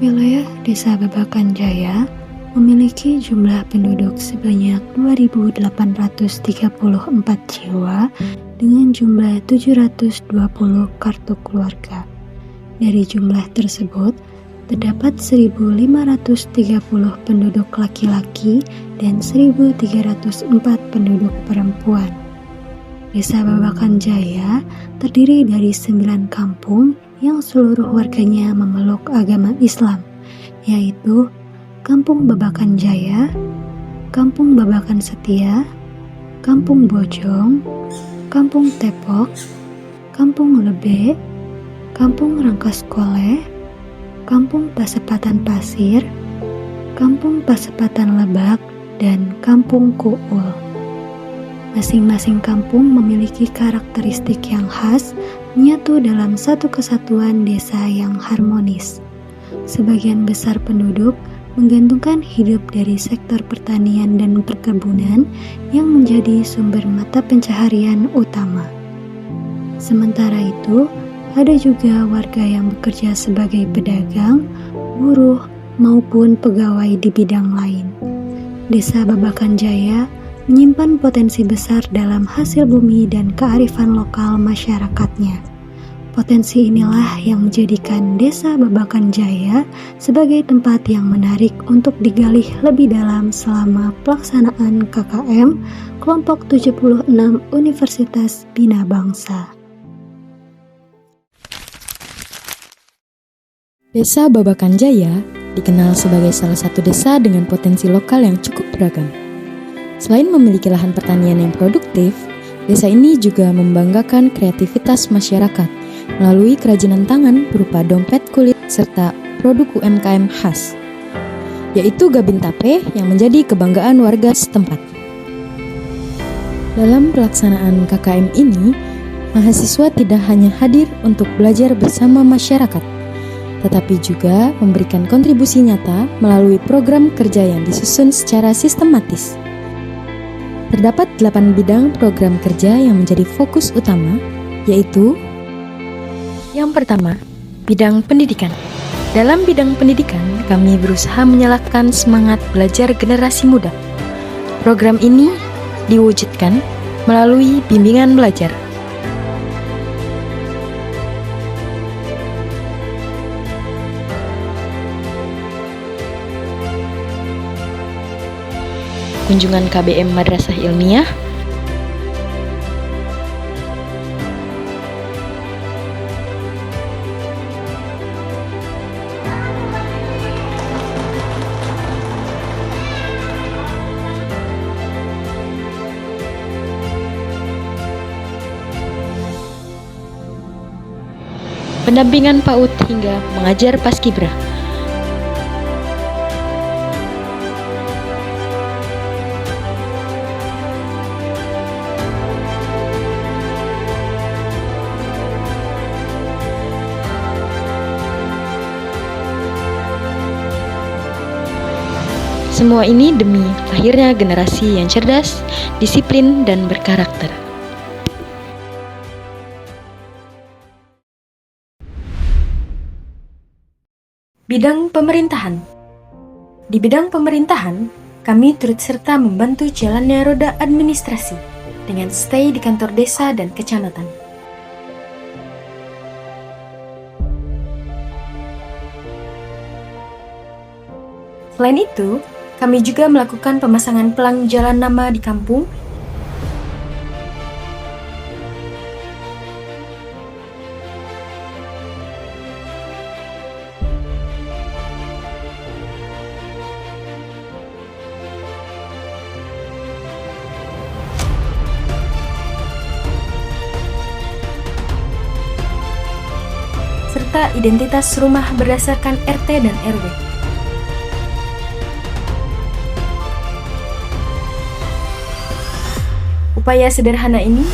Wilayah Desa Babakan Jaya memiliki jumlah penduduk sebanyak 2.834 jiwa dengan jumlah 720 kartu keluarga. Dari jumlah tersebut, terdapat 1.530 penduduk laki-laki dan 1.304 penduduk perempuan. Desa Babakan Jaya terdiri dari 9 kampung yang seluruh warganya memeluk agama Islam, yaitu Kampung Babakan Jaya, Kampung Babakan Setia, Kampung Bojong, Kampung Tepok, Kampung Lebe, Kampung Rangkaskole, Kampung Pasepatan Pasir, Kampung Pasepatan Lebak, dan Kampung Kuul. Masing-masing kampung memiliki karakteristik yang khas, menyatu dalam satu kesatuan desa yang harmonis. Sebagian besar penduduk menggantungkan hidup dari sektor pertanian dan perkebunan yang menjadi sumber mata pencaharian utama. Sementara itu, ada juga warga yang bekerja sebagai pedagang, buruh, maupun pegawai di bidang lain. Desa Babakan Jaya menyimpan potensi besar dalam hasil bumi dan kearifan lokal masyarakatnya. Potensi inilah yang menjadikan Desa Babakan Jaya sebagai tempat yang menarik untuk digali lebih dalam selama pelaksanaan KKM Kelompok 76 Universitas Bina Bangsa. Desa Babakan Jaya dikenal sebagai salah satu desa dengan potensi lokal yang cukup beragam. Selain memiliki lahan pertanian yang produktif, desa ini juga membanggakan kreativitas masyarakat melalui kerajinan tangan berupa dompet kulit serta produk UMKM khas, yaitu Gabin Tape yang menjadi kebanggaan warga setempat. Dalam pelaksanaan KKM ini, mahasiswa tidak hanya hadir untuk belajar bersama masyarakat, tetapi juga memberikan kontribusi nyata melalui program kerja yang disusun secara sistematis. Terdapat 8 bidang program kerja yang menjadi fokus utama, yaitu yang pertama, bidang pendidikan. Dalam bidang pendidikan, kami berusaha menyalakan semangat belajar generasi muda. Program ini diwujudkan melalui bimbingan belajar. Kunjungan KBM Madrasah Ilmiah, pendampingan PAUD hingga mengajar paskibra. Semua ini demi lahirnya generasi yang cerdas, disiplin, dan berkarakter. Bidang pemerintahan. Di bidang pemerintahan, kami turut serta membantu jalannya roda administrasi dengan stay di kantor desa dan kecamatan. Selain itu, kami juga melakukan pemasangan pelang jalan nama di kampung, serta identitas rumah berdasarkan RT dan RW. Upaya sederhana ini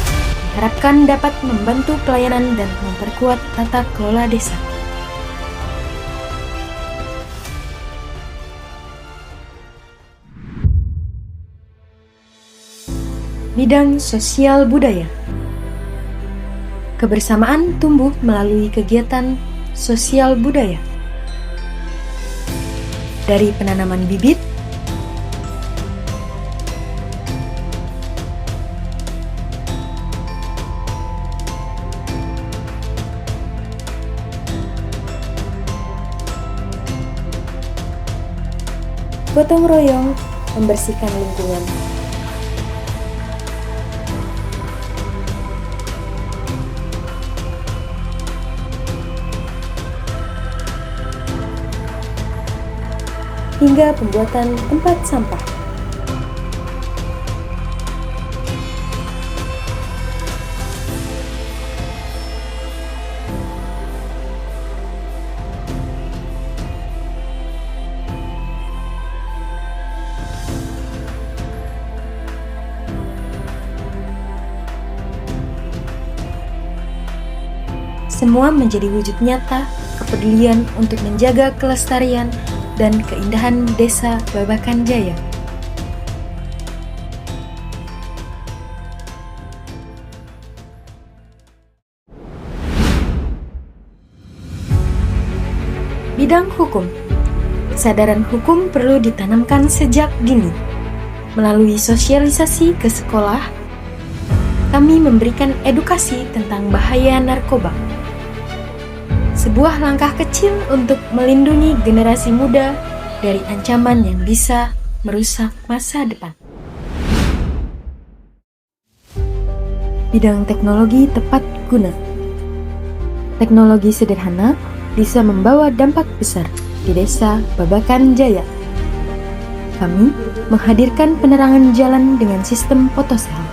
diharapkan dapat membantu pelayanan dan memperkuat tata kelola desa. Bidang sosial budaya. Kebersamaan tumbuh melalui kegiatan sosial budaya. dari penanaman bibit, gotong royong membersihkan lingkungan. Hingga pembuatan tempat sampah. Semua menjadi wujud nyata kepedulian untuk menjaga kelestarian dan keindahan Desa Babakan Jaya. Bidang hukum. Kesadaran hukum perlu ditanamkan sejak dini. Melalui sosialisasi ke sekolah, kami memberikan edukasi tentang bahaya narkoba. Sebuah langkah kecil untuk melindungi generasi muda dari ancaman yang bisa merusak masa depan. Bidang teknologi tepat guna. Teknologi sederhana bisa membawa dampak besar di Desa Babakan Jaya. Kami menghadirkan penerangan jalan dengan sistem fotosel.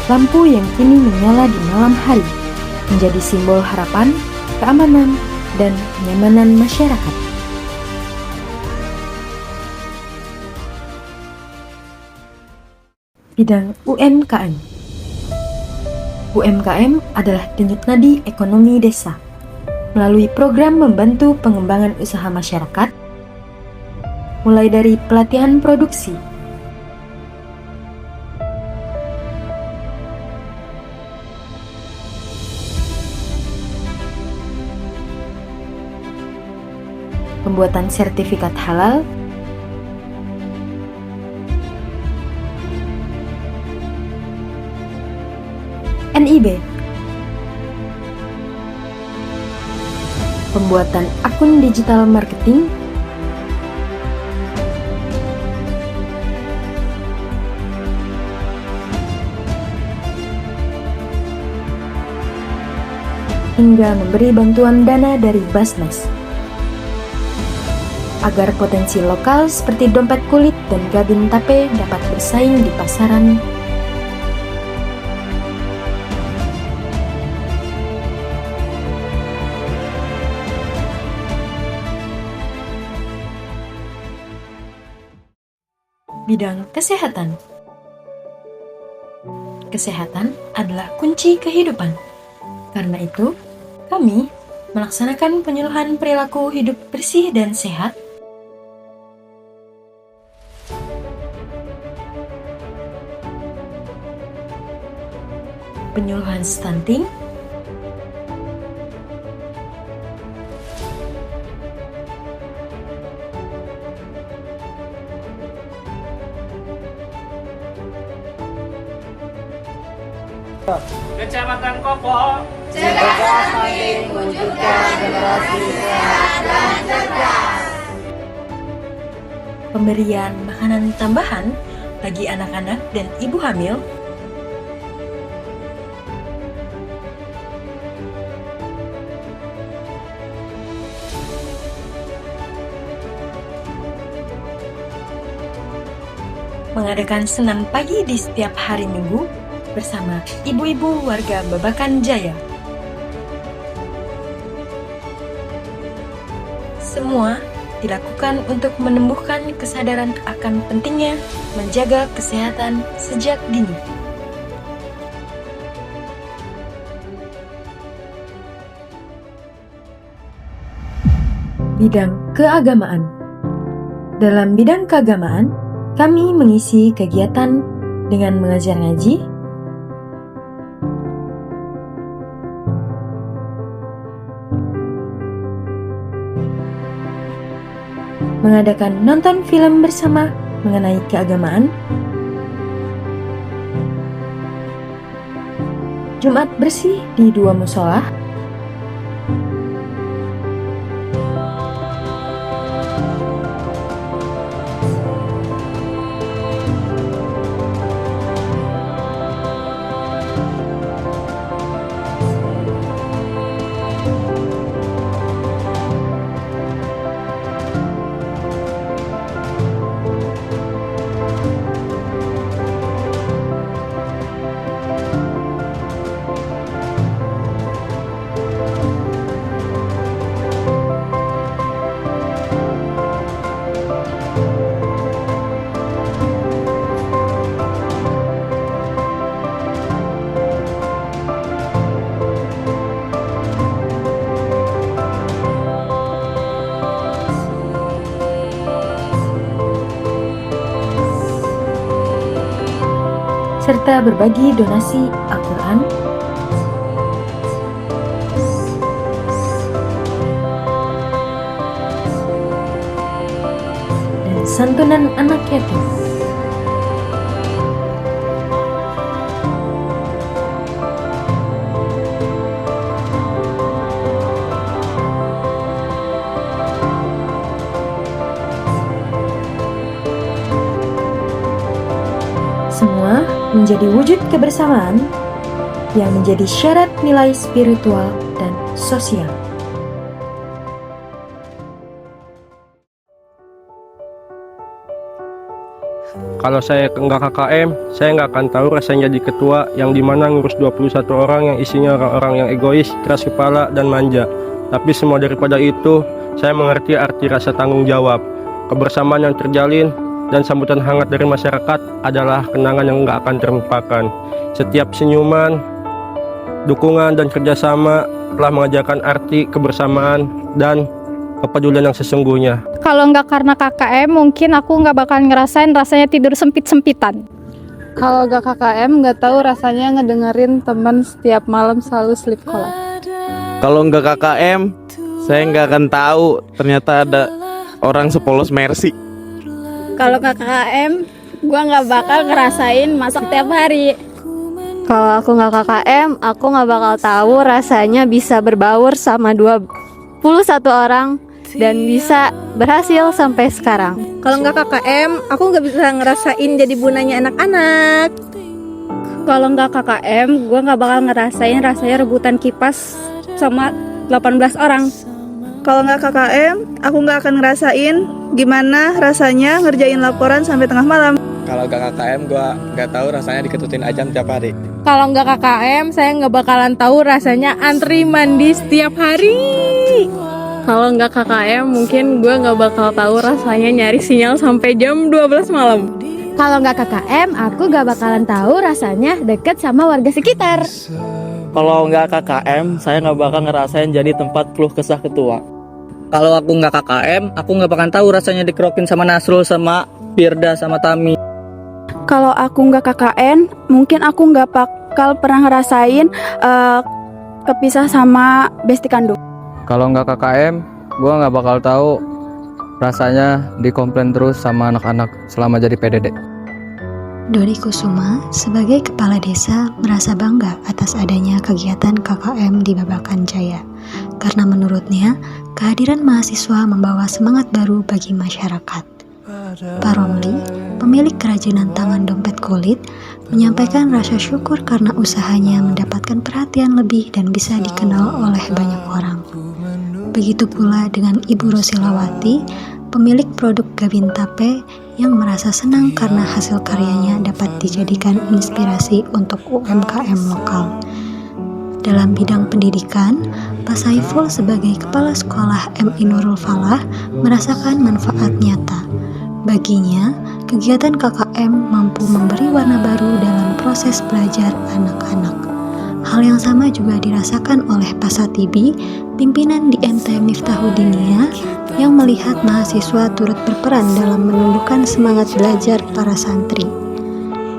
Lampu yang kini menyala di malam hari menjadi simbol harapan, keamanan, dan kenyamanan masyarakat. Bidang UMKM. UMKM adalah denyut nadi ekonomi desa. Melalui program membantu pengembangan usaha masyarakat, mulai dari pelatihan produksi, pembuatan sertifikat halal, NIB, pembuatan akun digital marketing, hingga memberi bantuan dana dari Basnas agar potensi lokal seperti dompet kulit dan gabin tape dapat bersaing di pasaran. Bidang kesehatan. Kesehatan adalah kunci kehidupan. Karena itu, kami melaksanakan penyuluhan perilaku hidup bersih dan sehat, penyuluhan stunting, Kecamatan Kopo, cegah stunting, wujudkan generasi sehat dan cerdas. pemberian makanan tambahan bagi anak-anak dan ibu hamil, mengadakan senam pagi di setiap hari Minggu bersama ibu-ibu warga Babakan Jaya. semua dilakukan untuk menumbuhkan kesadaran akan pentingnya menjaga kesehatan sejak dini. Bidang keagamaan. Dalam bidang keagamaan, kami mengisi kegiatan dengan mengajar ngaji, mengadakan nonton film bersama mengenai keagamaan, Jumat bersih di 2 mushola, serta berbagi donasi Al-Quran, dan santunan anak yatim. Semua menjadi wujud kebersamaan yang menjadi syarat nilai spiritual dan sosial. Kalau saya nggak KKM, saya nggak akan tahu rasanya jadi ketua yang dimana ngurus 21 orang yang isinya orang-orang yang egois, keras kepala, dan manja. Tapi semua daripada itu, saya mengerti arti rasa tanggung jawab, kebersamaan yang terjalin, dan sambutan hangat dari masyarakat adalah kenangan yang nggak akan terlupakan. Setiap senyuman, dukungan, dan kerjasama telah mengajarkan arti kebersamaan dan kepedulian yang sesungguhnya. Kalau nggak karena KKM, mungkin aku nggak bakal ngerasain rasanya tidur sempit-sempitan. Kalau nggak KKM, nggak tahu rasanya ngedengerin teman setiap malam selalu sleep call. Kalau nggak KKM, saya nggak akan tahu ternyata ada orang sepolos Mercy. Kalau KKM, gue nggak bakal ngerasain masak tiap hari. Kalau aku nggak KKM, aku nggak bakal tahu rasanya bisa berbaur sama 21 orang dan bisa berhasil sampai sekarang. Kalau nggak KKM, aku nggak bisa ngerasain jadi bunanya anak-anak. Kalau nggak KKM, gue nggak bakal ngerasain rasanya rebutan kipas sama 18 orang. Kalau nggak KKM, aku nggak akan ngerasain gimana rasanya ngerjain laporan sampai tengah malam. Kalau nggak KKM, gue nggak tahu rasanya diketutin ajam tiap hari. Kalau nggak KKM, saya nggak bakalan tahu rasanya antri mandi setiap hari. Kalau nggak KKM, mungkin gue nggak bakal tahu rasanya nyari sinyal sampai jam 12 malam. Kalau nggak KKM, aku nggak bakalan tahu rasanya deket sama warga sekitar. Kalau nggak KKM, saya nggak bakal ngerasain jadi tempat keluh kesah ketua. Kalau aku nggak KKM, aku nggak bakal tahu rasanya dikerokin sama Nasrul, sama Firda, sama Tami. Kalau aku nggak KKN, mungkin aku nggak bakal pernah ngerasain kepisah sama besti kandung. Kalau nggak KKM, gue nggak bakal tahu rasanya dikomplain terus sama anak-anak selama jadi PDD. Doni Kusuma sebagai kepala desa merasa bangga atas adanya kegiatan KKM di Babakan Jaya, karena menurutnya kehadiran mahasiswa membawa semangat baru bagi masyarakat. Pak Romli, pemilik kerajinan tangan dompet kulit, menyampaikan rasa syukur karena usahanya mendapatkan perhatian lebih dan bisa dikenal oleh banyak orang. Begitu pula dengan Ibu Rosilawati, pemilik produk Gabin Tape, yang merasa senang karena hasil karyanya dapat dijadikan inspirasi untuk UMKM lokal. Dalam bidang pendidikan, Pak Saiful sebagai Kepala Sekolah MI Nurul Falah merasakan manfaat nyata. Baginya, kegiatan KKM mampu memberi warna baru dalam proses belajar anak-anak. Hal yang sama juga dirasakan oleh Pak Satibi, pimpinan di MT Miftahuddiniyah, yang melihat mahasiswa turut berperan dalam menumbuhkan semangat belajar para santri.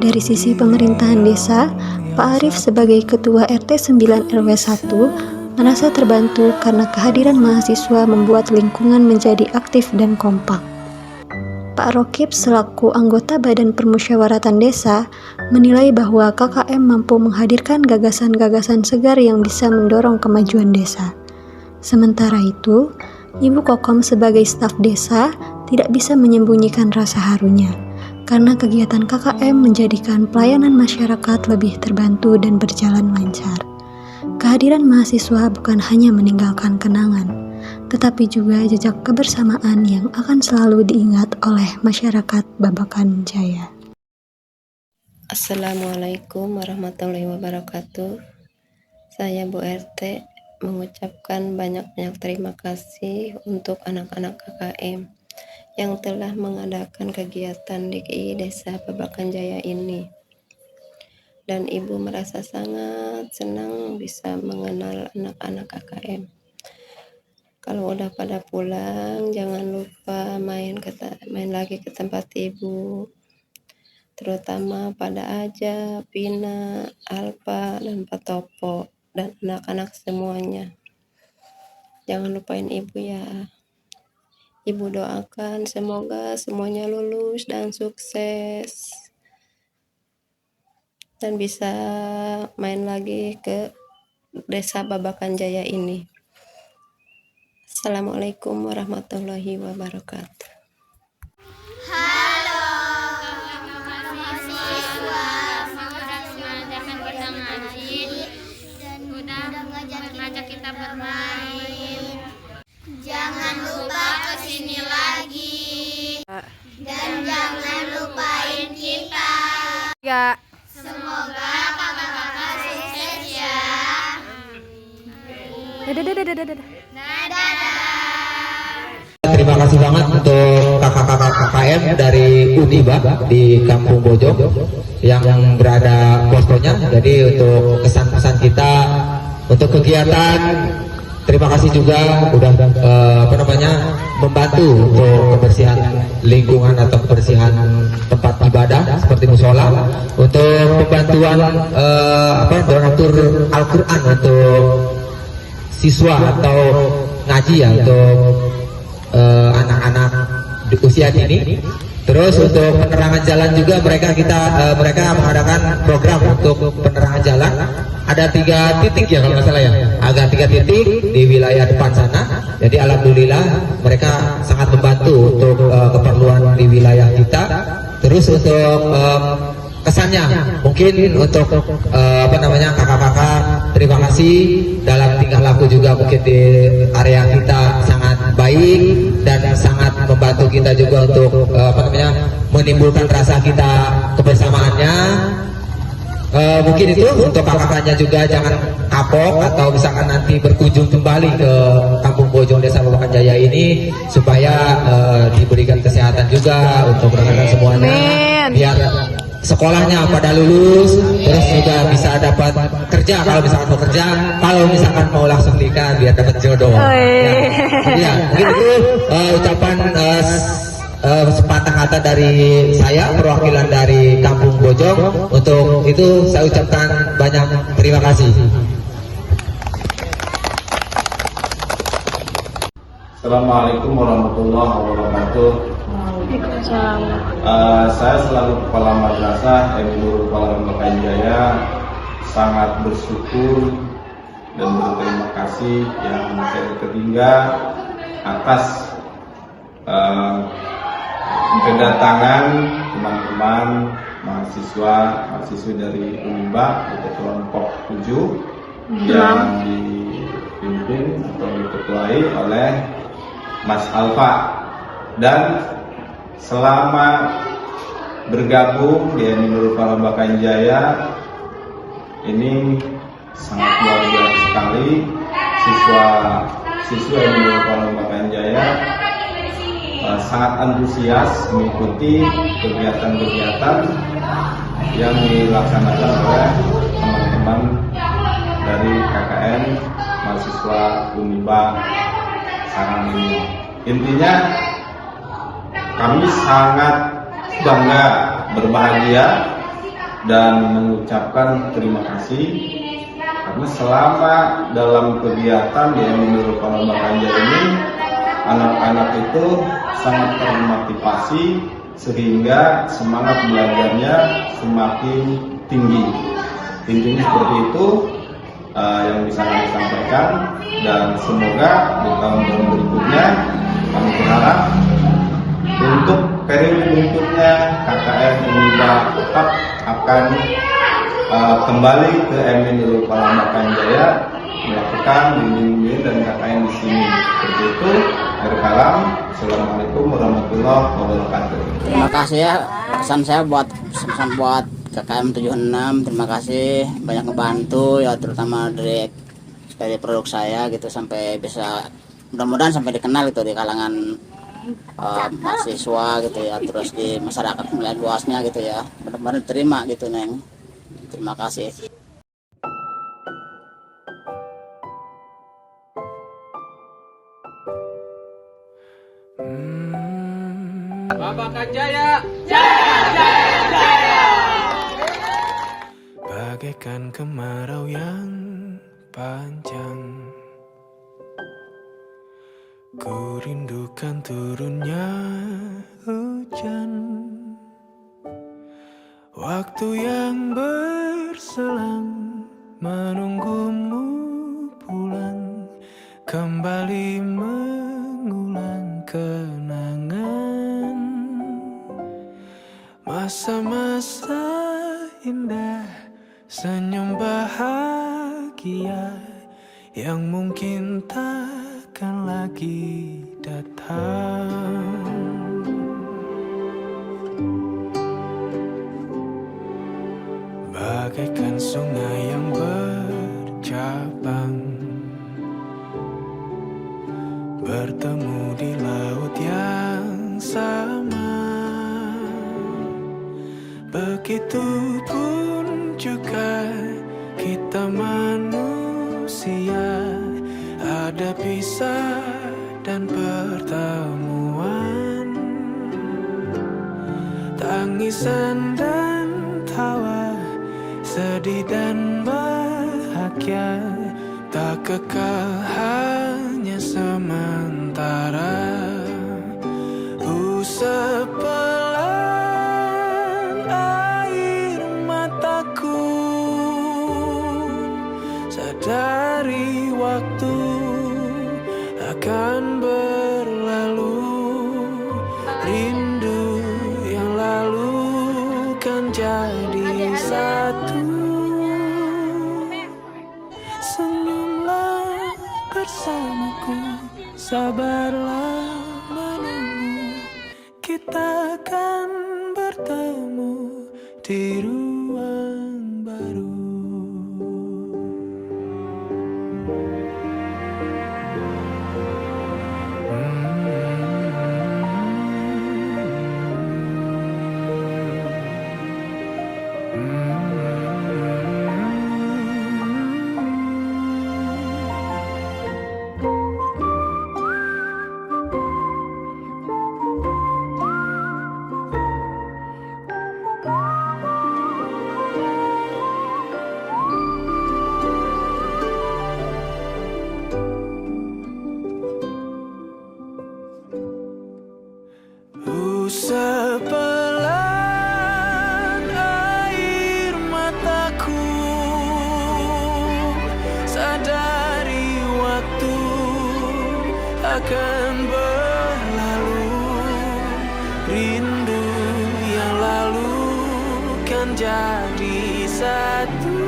Dari sisi pemerintahan desa, Pak Arif sebagai Ketua RT 9 RW 1 merasa terbantu karena kehadiran mahasiswa membuat lingkungan menjadi aktif dan kompak. Pak Rokib selaku anggota Badan Permusyawaratan Desa menilai bahwa KKM mampu menghadirkan gagasan-gagasan segar yang bisa mendorong kemajuan desa. Sementara itu, Ibu Kokom sebagai staf desa tidak bisa menyembunyikan rasa harunya, karena kegiatan KKM menjadikan pelayanan masyarakat lebih terbantu dan berjalan lancar. Kehadiran mahasiswa bukan hanya meninggalkan kenangan, tetapi juga jejak kebersamaan yang akan selalu diingat oleh masyarakat Babakan Jaya. Assalamualaikum warahmatullahi wabarakatuh. Saya Bu RT mengucapkan banyak-banyak terima kasih untuk anak-anak KKM yang telah mengadakan kegiatan di Desa Babakan Jaya ini. Dan Ibu merasa sangat senang bisa mengenal anak-anak KKM. Kalau udah pada pulang, jangan lupa main lagi ke tempat Ibu. Terutama pada Aja, Pina, Alpa, dan Pak Topo, dan anak-anak semuanya. Jangan lupain Ibu ya. Ibu doakan semoga semuanya lulus dan sukses. Dan bisa main lagi ke Desa Babakan Jaya ini. Assalamualaikum warahmatullahi wabarakatuh. Halo, mahasiswa, sudah mengadakan kita ngaji dan sudah mengajak kita bermain. Jangan lupa kesini lagi dan jangan lupain kita. Ya. Semoga kakak-kakak sukses ya. Dadah. Terima kasih banget untuk kakak-kakak KKM dari Uniba di Kampung Bojong yang berada poskonya. Jadi untuk kesan-pesan kita untuk kegiatan, terima kasih juga udah membantu untuk kebersihan lingkungan atau kebersihan tempat ibadah seperti musola, untuk pembantuan donatur Al-Quran untuk siswa atau ngaji ya untuk anak-anak di usia dini. Terus untuk penerangan jalan juga mereka mengadakan program untuk penerangan jalan. Ada 3 titik ya kalau nggak salah ya, ada 3 titik di wilayah depan sana. Jadi alhamdulillah mereka sangat membantu untuk keperluan di wilayah kita. Terus untuk kesannya mungkin untuk kakak-kakak terima kasih dalam tingkah laku juga mungkin di area kita sangat baik dan sangat membantu kita juga untuk menimbulkan rasa kita kebersamaannya. Mungkin itu untuk kakak-kakaknya juga jangan kapok atau misalkan nanti berkunjung kembali ke Kampung Bojong Desa Babakan Jaya ini supaya diberikan kesehatan juga untuk rekan-rekan semuanya. Biar sekolahnya pada lulus, terus juga bisa dapat kerja kalau misalkan mau kerja, kalau misalkan mau langsung nikah biar dapat jodoh. Ya, mungkin itu ucapan sepatah kata dari saya perwakilan dari Kampung Bojong. Untuk itu saya ucapkan banyak terima kasih. Assalamualaikum warahmatullahi wabarakatuh. Saya selaku Kepala Madrasah MI Nurul Falah Babakan Jaya sangat bersyukur dan berterima kasih yang saya ketiga atas kedatangan teman-teman mahasiswa dari Uniba untuk kelompok 7 yang dipimpin atau diketuai oleh Mas Alfa. Dan selama bergabung di MI Nurul Falah Babakan Jaya ini sangat luar biasa sekali. Siswa yang di Pondok Bakayan Jaya sangat antusias mengikuti kegiatan-kegiatan yang dilaksanakan oleh teman-teman dari KKN mahasiswa Uniba Sarang ini. Intinya kami sangat bangga, berbahagia, dan mengucapkan terima kasih karena selama dalam kegiatan di MNU Pondok Bakayan Jaya ini anak-anak itu sangat termotivasi sehingga semangat belajarnya semakin tinggi. Intinya seperti itu yang bisa kami sampaikan, dan semoga di tahun-tahun berikutnya kami berharap untuk periode berikutnya KKN Uniba tetap akan kembali ke MNU Pondok Bakayan Jaya melakukan bimbing dan KKN di sini. Seperti itu. Akhir kalam. Assalamualaikum warahmatullahi wabarakatuh. Terima kasih ya, pesan saya buat KKM 76. Terima kasih banyak ngebantu ya, terutama dari produk saya gitu, sampai bisa mudah-mudahan sampai dikenal itu di kalangan mahasiswa gitu ya, terus di masyarakat melihat luasnya gitu ya. Benar-benar terima gitu Neng. Terima kasih. Babakan Jaya, Jaya, Jaya, Jaya. Bagaikan kemarau yang panjang, ku rindukan turunnya hujan. Waktu yang berselang menunggumu pulang, kembali mengulang kenangan masa-masa indah, senyum bahagia yang mungkin takkan lagi datang. Bagaikan sungai yang bercabang, bertemu di laut yang sama. Begitupun juga kita manusia, ada pisah dan pertemuan, tangisan dan tawa, sedih dan bahagia, tak kekal, hanya sementara. Sepelan air mataku, sadari waktu akan berlalu, rindu yang lalu kan jadi satu. Senyumlah bersamaku, sabarlah menunggu, kita akan bertemu di ruang baru. Sepelan air mataku, sadari waktu akan berlalu, rindu yang lalu kan jadi satu.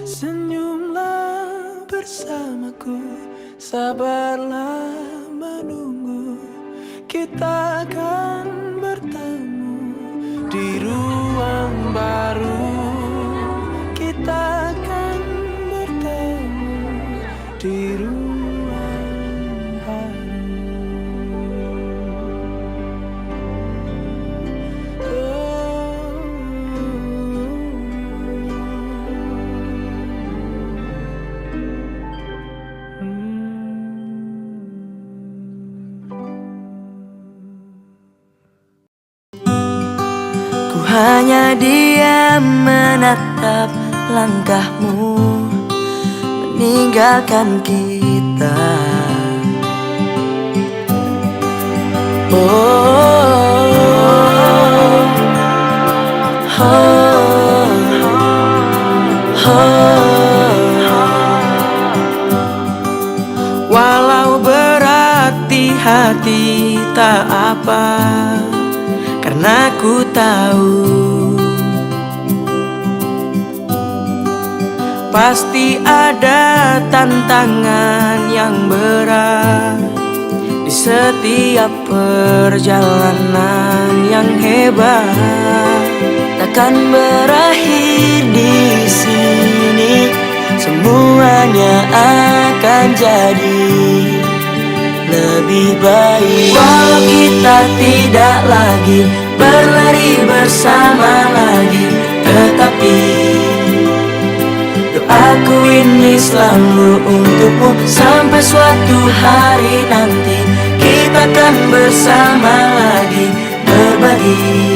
Senyumlah bersamaku, sabarlah menunggu, kita akan bertemu di ruang baru. Ku hanya diam menatap langkahmu meninggalkan kita. Walau berat di hati tak apa, karena ku tahu pasti ada tantangan yang berat di setiap perjalanan yang hebat. Takkan berakhir di sini, semuanya akan jadi lebih baik. Walau kita tidak lagi berlari bersama lagi, tetapi doaku ini selalu untukmu. Sampai suatu hari nanti kita akan bersama lagi berbagi